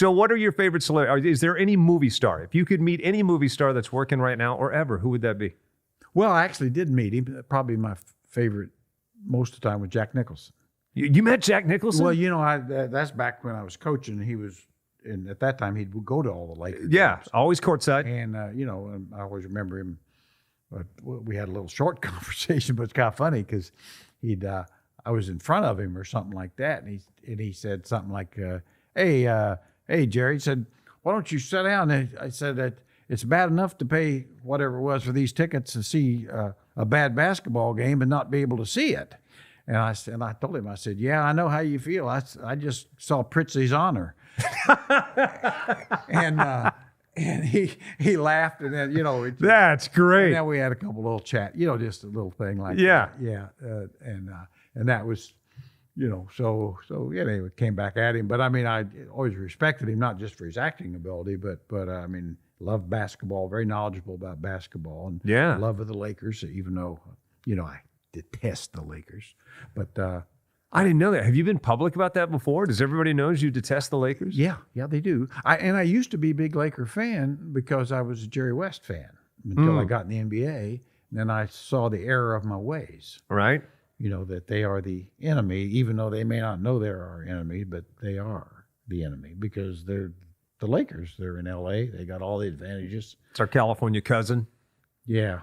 So what are your favorite celebrities? Is there any movie star? If you could meet any movie star that's working right now or ever, who would that be? Well, I actually did meet him. Probably my favorite most of the time was Jack Nicholson. You met Jack Nicholson? Well, that's back when I was coaching. He was, and at that time, he'd go to all the Lakers yeah, games. always courtside. And, and I always remember him. We had a little short conversation, but it's kind of funny because I was in front of him or something like that. And he said something like, hey, Jerry, he said, why don't you sit down? And I said that it's bad enough to pay whatever it was for these tickets to see a bad basketball game and not be able to see it. And I told him, I said, yeah, I know how you feel. I just saw Pritzi's Honor. And he laughed, and then, that's great. And then we had a couple little chat, just a little thing like yeah. that. Yeah. And that was, so anyway, it came back at him. But I mean, I always respected him, not just for his acting ability, but I mean, loved basketball, very knowledgeable about basketball, and love of the Lakers, even though, I detest the Lakers. But I didn't know that. Have you been public about that before? Does everybody know you detest the Lakers? Yeah, they do. I used to be a big Laker fan because I was a Jerry West fan until I got in the NBA. And then I saw the error of my ways. Right. That they are the enemy, even though they may not know they're our enemy, but they are the enemy because they're the Lakers. They're in LA. They got all the advantages. It's our California cousin. Yeah.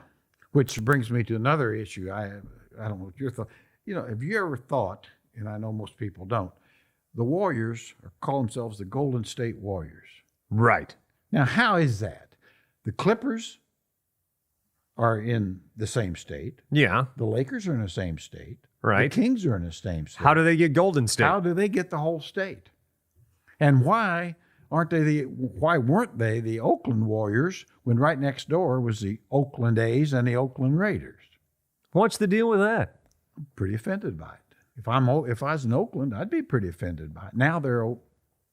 Which brings me to another issue. I don't know what your thought. Have you ever thought, and I know most people don't, the Warriors call themselves the Golden State Warriors. Right. Now, how is that? The Clippers are in the same state. Yeah. The Lakers are in the same state. Right. The Kings are in the same state. How do they get Golden State? How do they get the whole state? And why weren't they the Oakland Warriors when right next door was the Oakland A's and the Oakland Raiders? What's the deal with that? I'm pretty offended by it. If I was in Oakland, I'd be pretty offended by it. Now they're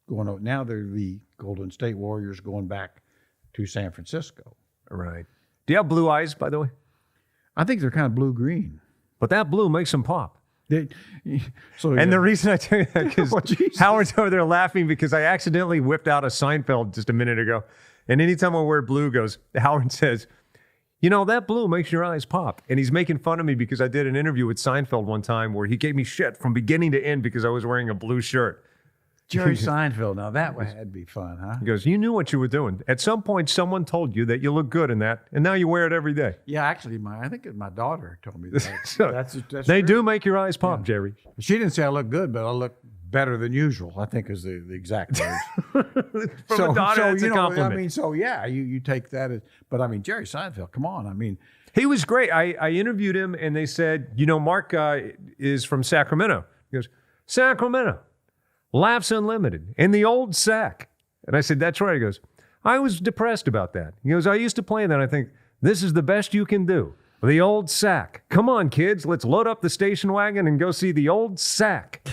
the Golden State Warriors going back to San Francisco. Right. Do you have blue eyes, by the way? I think they're kind of blue-green. But that blue makes them pop. The reason I tell you that because Howard's over there laughing because I accidentally whipped out a Seinfeld just a minute ago. And anytime I wear blue goes, Howard says, that blue makes your eyes pop. And he's making fun of me because I did an interview with Seinfeld one time where he gave me shit from beginning to end because I was wearing a blue shirt. Jerry Seinfeld, now that'd be fun, huh? He goes, you knew what you were doing. At some point, someone told you that you look good in that, and now you wear it every day. Yeah, actually, I think my daughter told me that. So that's they true. do make your eyes pop, Jerry. She didn't say I look good, but I look better than usual, I think is the exact words. From a daughter, it's a compliment. You take that as, but I mean, Jerry Seinfeld, come on. I mean, he was great. I interviewed him, and they said, Mark is from Sacramento. He goes, Sacramento, laughs unlimited, in the old sack. And I said, that's right. He goes, I was depressed about that. He goes, I used to play that. I think, this is the best you can do. The old sack. Come on, kids, let's load up the station wagon and go see the old sack.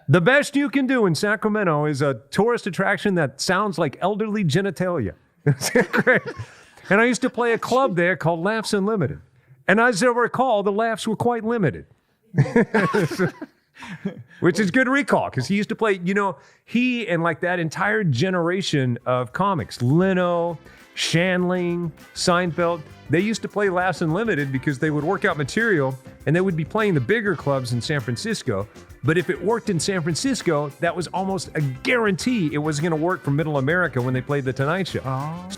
The best you can do in Sacramento is a tourist attraction that sounds like elderly genitalia. Great. And I used to play a club there called Laughs Unlimited. And as I recall, the laughs were quite limited. Which is good recall, because he used to play, he and like that entire generation of comics, Leno, Shandling, Seinfeld, they used to play Laughs Unlimited because they would work out material and they would be playing the bigger clubs in San Francisco. But if it worked in San Francisco, that was almost a guarantee it wasn't going to work for Middle America when they played The Tonight Show. Oh.